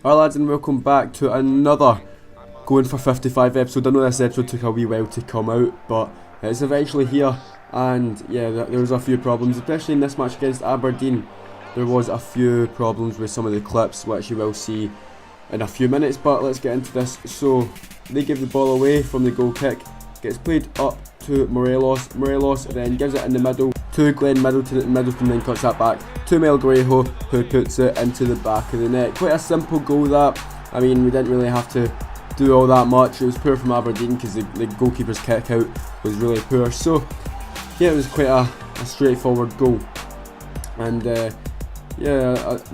Alright lads, and welcome back to another Going for 55 episode. I know this episode took a wee while to come out, but it's eventually here. And yeah, there was a few problems, especially in this match against Aberdeen. There was a few problems with some of the clips, which you will see in a few minutes, but let's get into this. So they give the ball away from the goal kick, gets played up to Morelos then gives it in the middle to Glenn Middleton, and Middleton then cuts that back to Melgarejo, who puts it into the back of the net. Quite a simple goal that. I mean, we didn't really have to do all that much. It was poor from Aberdeen because the goalkeeper's kick out was really poor. So yeah, it was quite a straightforward goal. And the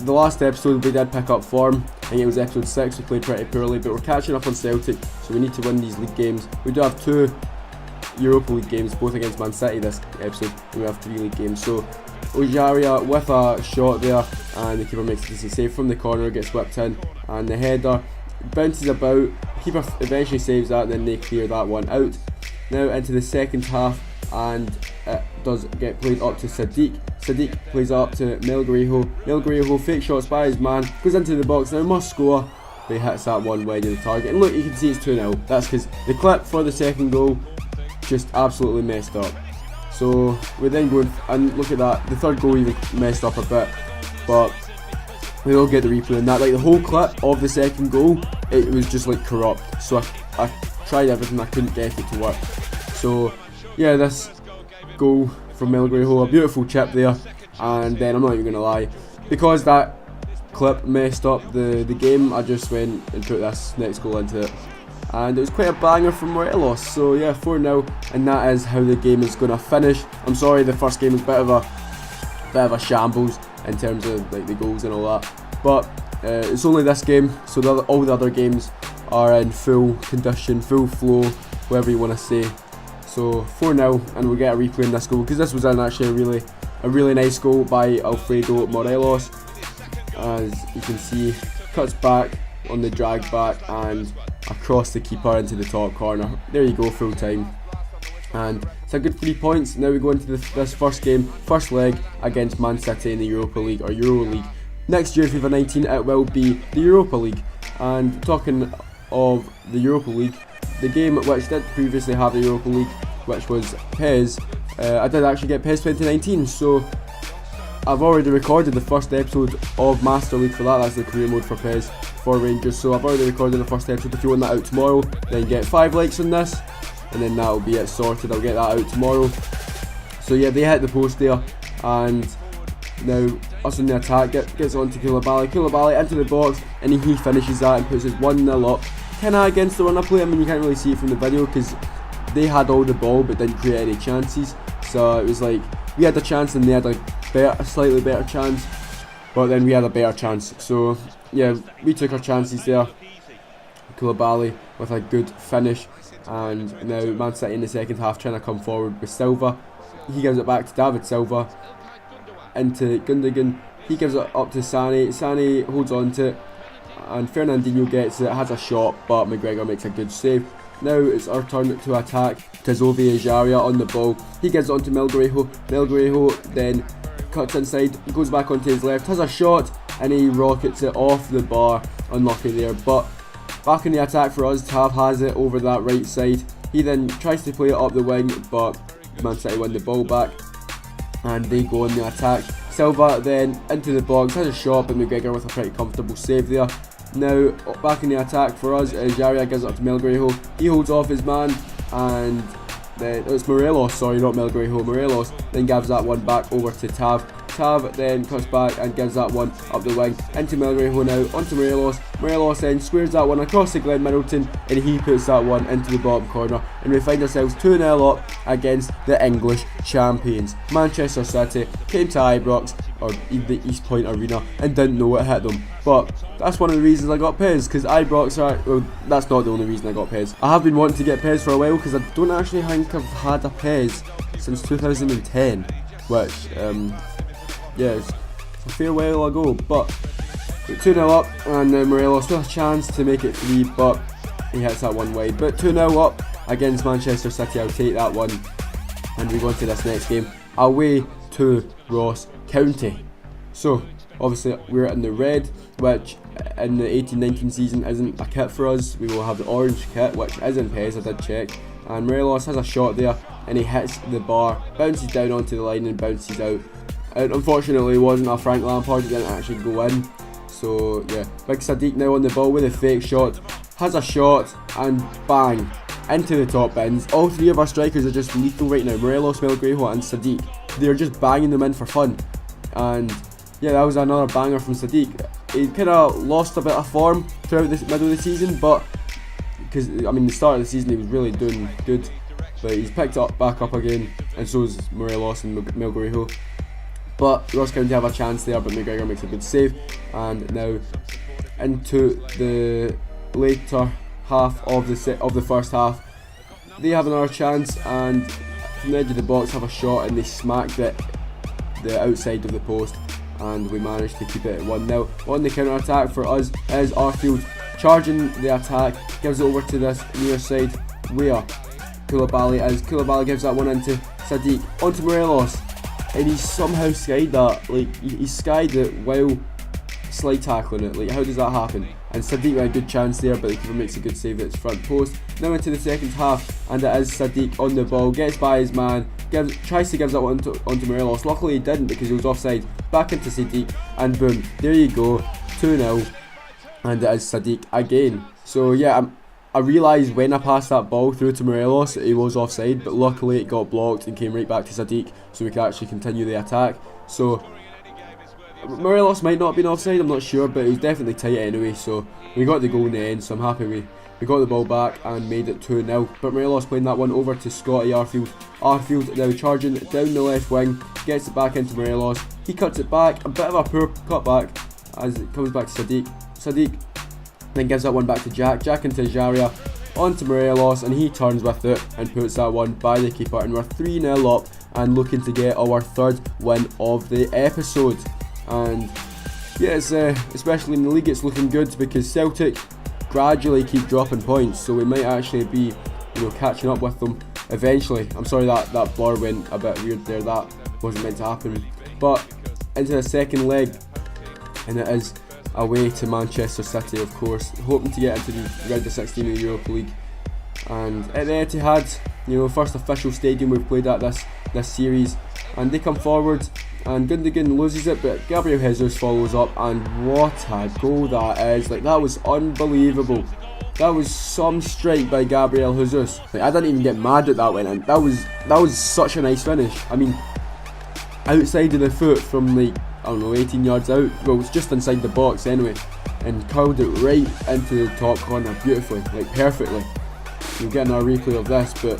last episode we did pick up form. I think it was episode 6, we played pretty poorly, but we're catching up on Celtic, so we need to win these league games. We do have 2 Europa League games, both against Man City this episode, and we have 3 league games. So Ojaria with a shot there, and the keeper makes a decent save from the corner, gets whipped in, and the header bounces about. Keeper eventually saves that, then they clear that one out. Now into the second half, and it does get played up to Sadiq. Sadiq plays up to Melgarejo. Melgarejo fake shots by his man, goes into the box, now must score, but he hits that one wide of the target. And look, you can see it's 2-0. That's because the clip for the second goal just absolutely messed up. So we then go and look at that. The third goal even messed up a bit, but we will get the replay on that. Like the whole clip of the second goal, it was just like corrupt. So I tried everything, I couldn't get it to work. So yeah, this goal from Melgarejo, a beautiful chip there, and then I'm not even gonna lie, because that clip messed up the game, I just went and put this next goal into it, and it was quite a banger from Morelos. So yeah, 4-0, and that is how the game is gonna finish. I'm sorry, the first game was a bit of a shambles in terms of like the goals and all that, but it's only this game, so all the other games are in full condition, full flow, whatever you want to say. So 4-0, and we'll get a replay in this goal, because this was actually a really nice goal by Alfredo Morelos. As you can see, cuts back on the drag back and across the keeper into the top corner. There you go, full time. And it's a good 3 points. Now we go into this first game, first leg against Man City in the Europa League or Euro League. Next year, FIFA 19, it will be the Europa League. And talking of the Europa League, the game which did previously have the Europa League, which was PES, I did actually get PES 2019, so I've already recorded the first episode of Master League for that. That's the career mode for PES for Rangers, so I've already recorded the first episode. If you want that out tomorrow, then get 5 likes on this, and then that'll be it sorted. I'll get that out tomorrow. So yeah, they hit the post there, and now us in the attack gets on to Koulibaly into the box, and he finishes that and puts us 1-0 up. Kinda against the run of play. I mean, you can't really see it from the video because they had all the ball but didn't create any chances. So it was like we had a chance and they had a slightly better chance, but then we had a better chance. So yeah, we took our chances there. Koulibaly with a good finish, and now Man City in the second half trying to come forward with Silva. He gives it back to David Silva into Gundogan. He gives it up to Sané. Sané holds on to it, and Fernandinho gets it, has a shot, but McGregor makes a good save. Now it's our turn to attack. Tazovie Ejaria on the ball. He gives it on to Melgarejo. Melgarejo then cuts inside, goes back onto his left, has a shot, and he rockets it off the bar. Unlucky there, but back in the attack for us. Tav has it over that right side. He then tries to play it up the wing, but Man City win the ball back, and they go on the attack. Silva then into the box, has a shot, but McGregor with a pretty comfortable save there. Now back in the attack for us, Jaria gives it up to Melgarejo. He holds off his man, and then it's Morelos, sorry, not Melgarejo, Morelos then gives that one back over to Tav. Tav then cuts back and gives that one up the wing into Melgarejo, now onto Morelos. Morelos then squares that one across to Glenn Middleton, and he puts that one into the bottom corner, and we find ourselves 2-0 up against the English champions. Manchester City came to Ibrox, or the East Point Arena, and didn't know what hit them. But that's one of the reasons I got PES, because Ibrox are, well, that's not the only reason I got PES. I have been wanting to get PES for a while, because I don't actually think I've had a PES since 2010, which yeah, it's a fair while ago. But 2-0 up, and Morelos with a chance to make it 3, but he hits that one wide. But 2-0 up against Manchester City, I'll take that one. And we go on to this next game, away to Ross County. So Obviously we're in the red, which in the 18-19 season isn't a kit for us. We will have the orange kit, which is in PES, I did check. And Morelos has a shot there, and he hits the bar, bounces down onto the line and bounces out. It unfortunately wasn't a Frank Lampard, it didn't actually go in. So yeah, Big Sadiq now on the ball with a fake shot, has a shot, and bang, into the top bins. All three of our strikers are just lethal right now, Morelos, Melgarejo and Sadiq. They're just banging them in for fun. And yeah, that was another banger from Sadiq. He kind of lost a bit of form throughout the middle of the season, but because I mean the start of the season he was really doing good, but he's picked up back up again, and so is Morelos and Melgarejo. But Ross County have a chance there, but McGregor makes a good save. And now into the later half of the first half, they have another chance, and from the edge of the box have a shot, and they smacked it the outside of the post, and we managed to keep it at 1-0. On the counter attack for us is Arfield charging the attack, gives it over to this near side where Koulibaly is. Koulibaly gives that one into Sadiq, onto Morelos, and he somehow skied that. Like he skied it while slide tackling it. Like, how does that happen? And Sadiq had a good chance there, but the keeper makes a good save at his front post. Now into the second half, and it is Sadiq on the ball, gets by his man, tries to give that one onto Morelos. Luckily he didn't, because he was offside. Back into Sadiq, and boom, there you go, 2-0, and it is Sadiq again. So yeah, I realised when I passed that ball through to Morelos he was offside, but luckily it got blocked and came right back to Sadiq, so we could actually continue the attack. So Morelos might not have been offside, I'm not sure, but it was definitely tight anyway, so we got the goal in the end, so I'm happy we got the ball back and made it 2-0. But Morelos playing that one over to Scotty Arfield. Arfield now charging down the left wing, gets it back into Morelos, he cuts it back, a bit of a poor cutback as it comes back to Sadiq. Sadiq then gives that one back to Jack into Jaria, onto Morelos, and he turns with it and puts that one by the keeper, and we're 3-0 up and looking to get our third win of the episode. And yeah, especially in the league it's looking good, because Celtic gradually keep dropping points, so we might actually be, catching up with them eventually. I'm sorry that blur went a bit weird there, that wasn't meant to happen. But into the second leg, and it is away to Manchester City, of course, hoping to get into the round of 16 of the Europa League. And at the Etihad, first official stadium we've played at this series, and they come forward, and Gundogan loses it, but Gabriel Jesus follows up, and what a goal that is. Like, that was unbelievable. That was some strike by Gabriel Jesus. Like, I didn't even get mad that that went in. That was such a nice finish. I mean, outside of the foot from, like, I don't know, 18 yards out. Well, it's just inside the box anyway, and curled it right into the top corner beautifully, like perfectly. You'll get another replay of this, but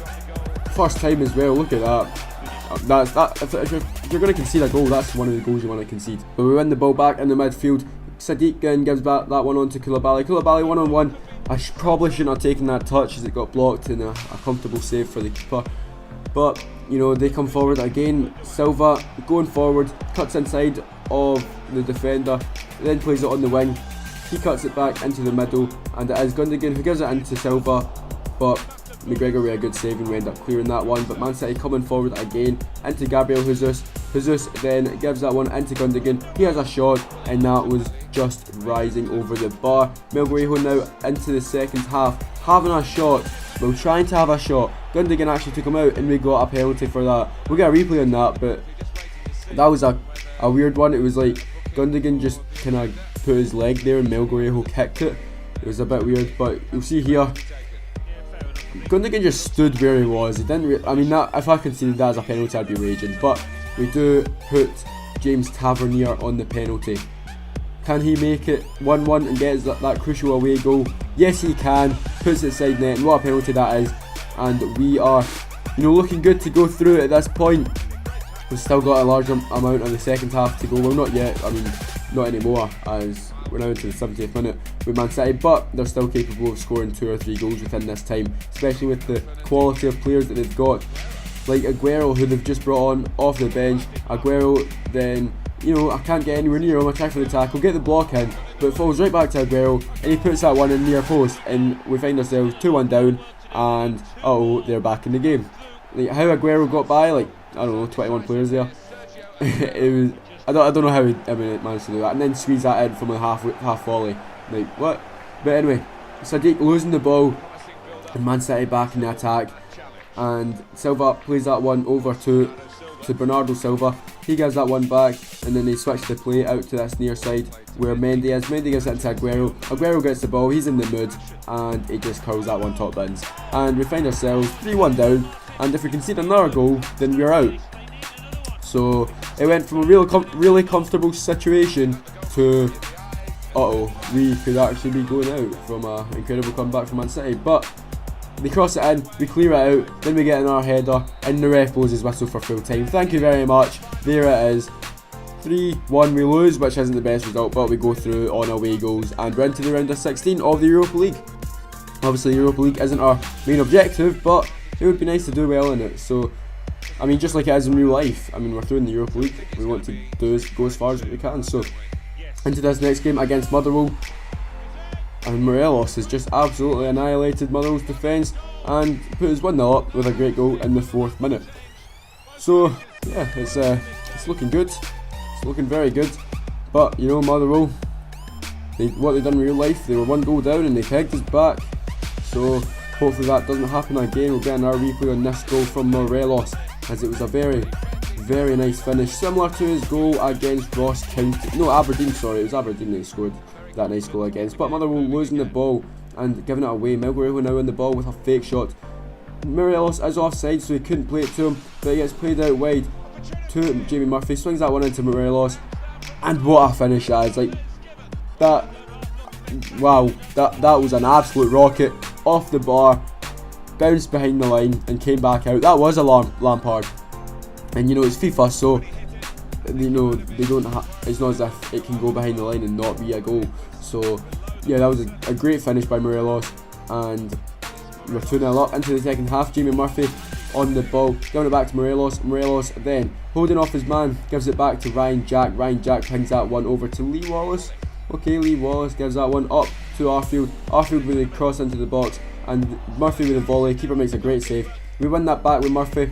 first time as well. Look at that. If you're going to concede a goal, that's one of the goals you want to concede. But we win the ball back in the midfield. Sadiq then gives back that one on to Koulibaly. Koulibaly 1-on-1. I probably shouldn't have taken that touch as it got blocked, and a comfortable save for the keeper. But they come forward again. Silva going forward, cuts inside of the defender, then plays it on the wing. He cuts it back into the middle, and it is Gundogan who gives it into Silva, but McGregor with a good save and we end up clearing that one. But Man City coming forward again into Gabriel Jesus. Jesus then gives that one into Gundogan. He has a shot, and that was just rising over the bar. Melgarejo now into the second half, having a shot. Well, trying to have a shot. Gundogan actually took him out, and we got a penalty for that. We'll get a replay on that, but that was a weird one. It was like Gundogan just kind of put his leg there, and Melgarejo kicked it. It was a bit weird, but you'll see here, Gundogan just stood where he was. He didn't. I mean, if I conceded that as a penalty, I'd be raging. But we do put James Tavernier on the penalty. Can he make it 1-1 and get that crucial away goal? Yes, he can. Puts it side net, and what a penalty that is. And we are, looking good to go through at this point. We've still got a large amount of the second half to go. Well, not yet. I mean, not anymore, as we're now into the 70th minute with Man City, but they're still capable of scoring 2 or 3 goals within this time, especially with the quality of players that they've got, like Aguero, who they've just brought on off the bench. Aguero then, I can't get anywhere near him. I try for the tackle, get the block in, but it falls right back to Aguero, and he puts that one in near post, and we find ourselves 2-1 down, and they're back in the game. Like, how Aguero got by, like, I don't know, 21 players there. I don't know how he managed to do that, and then squeeze that in from a half volley. Like, what? But anyway, Sadiq losing the ball, and Man City back in the attack, and Silva plays that one over to Bernardo Silva. He gives that one back, and then they switch the play out to this near side where Mendy is. Mendy gives it into Aguero. Aguero gets the ball, he's in the mood, and he just curls that one top bins. And we find ourselves 3-1 down, and if we concede another goal, then we're out. So it went from a really comfortable situation to, we could actually be going out from an incredible comeback from Man City. But they cross it in, we clear it out, then we get in our header, and the ref blows his whistle for full time. Thank you very much. There it is. 3-1 we lose, which isn't the best result, but we go through on away goals, and we're into the round of 16 of the Europa League. Obviously, the Europa League isn't our main objective, but it would be nice to do well in it. So, I mean, just like it is in real life, I mean, we're through in the Europa League, we want to go as far as we can. So, into this next game against Motherwell, and Morelos has just absolutely annihilated Motherwell's defence and put us 1-0 up with a great goal in the 4th minute. So, yeah, it's looking good. It's looking very good. But, you know, Motherwell, what they've done in real life, they were 1 goal down and they pegged us back. So, hopefully that doesn't happen again. We'll get another replay on this goal from Morelos, as it was a very, very nice finish, similar to his goal against Ross County. No, Aberdeen, sorry, it was Aberdeen that he scored that nice goal against. But Motherwell losing the ball and giving it away. Milbury now in the ball with a fake shot. Morelos is offside, so he couldn't play it to him, but he gets played out wide to Jamie Murphy, swings that one into Morelos, and what a finish that is. Like, that, wow, that was an absolute rocket, off the bar, bounced behind the line and came back out. That was a Lampard, and you know, it's FIFA, so you know, they don't it's not as if it can go behind the line and not be a goal. So yeah, that was a great finish by Morelos, and we're 2-0 up into the second half. Jamie Murphy on the ball, giving it back to Morelos. Morelos then holding off his man, gives it back to Ryan Jack. Ryan Jack pings that one over to Lee Wallace. Okay, Lee Wallace gives that one up to Arfield. Arfield with a cross into the box, and Murphy with a volley. Keeper makes a great save. We win that back with Murphy.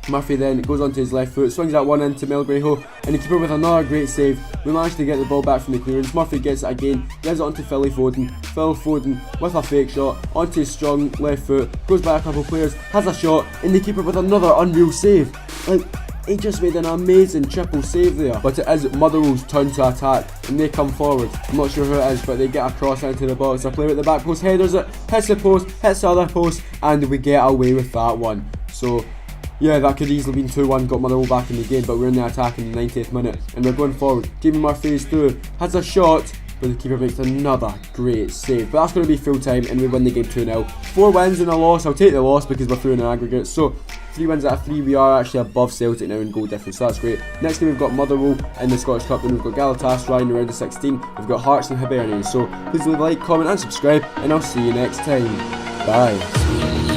Murphy then goes onto his left foot, swings that one into Melgrejo, and the keeper with another great save. We managed to get the ball back from the clearance. Murphy gets it again, gives it onto Phil Foden. Phil Foden with a fake shot onto his strong left foot, goes by a couple of players, has a shot, and the keeper with another unreal save. Like, he just made an amazing triple save there. But it is Motherwell's turn to attack, and they come forward. I'm not sure who it is, but they get a cross into the box. A player at the back post headers it, hits the post, hits the other post, and we get away with that one. So yeah, that could easily been 2-1, got Motherwell back in the game, but we're in the attack in the 90th minute, and we're going forward. Jamie Murphy is through, has a shot, but the keeper makes another great save. But that's going to be full time, and we win the game 2-0. 4 wins and a loss. I'll take the loss because we're through in an aggregate. So 3 wins out of 3, we are actually above Celtic now in goal difference, so that's great. Next game we've got Motherwell in the Scottish Cup, then we've got Galatasaray in the round of 16, we've got Hearts and Hibernian. So please leave a like, comment and subscribe, and I'll see you next time. Bye.